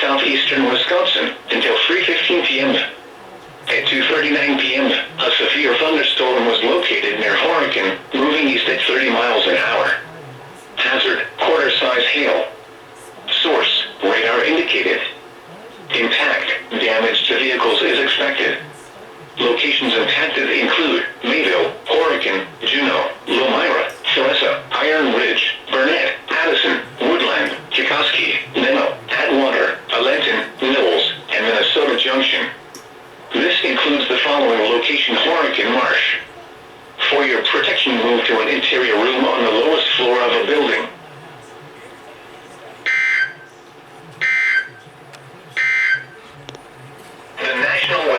southeastern Wisconsin until 3:15 p.m. At 2:39 p.m., a severe thunderstorm was located near Horicon, moving east at 30 miles an hour. Hazard, quarter-size hail. Source, radar indicated. Impact, damage to vehicles is expected. Locations impacted include Mayville, Horicon, Juneau, Lomira, Theresa, Iron Ridge, Burnett, Addison, Woodland, Kikoski, Nemo, Atwater, Alenton, Knowles, and Minnesota Junction. This includes the following location: Horicon Marsh. For your protection, move to an interior room on the lowest floor of a building.